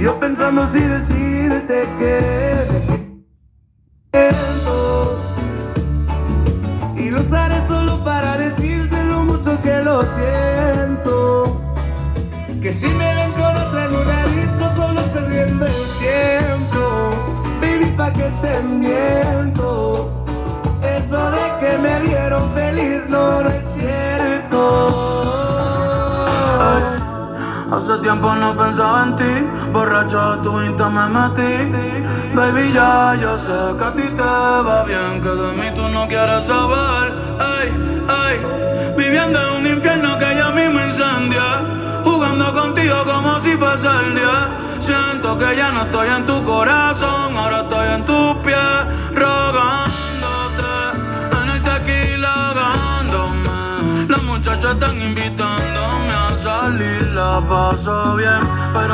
yo pensando si decirte que te quiero. Y lo usaré solo para decirte lo mucho que lo siento. Que si me ven con otra en una disco solo es perdiendo el tiempo. Baby, pa' que te miento. Eso de que me vieron feliz no es cierto. Hace tiempo no pensaba en ti, borracho de tu Insta me metí. Baby, ya yo sé que a ti te va bien, que de mí tú no quieres saber. Ey, ey, viviendo en un infierno que ya mismo incendia, jugando contigo como si fuese el día. Siento que ya no estoy en tu corazón, ahora estoy en tus pies, rogándote, en el tequila ahogándome. Las muchachas están invitándome a salir, la paso bien, pero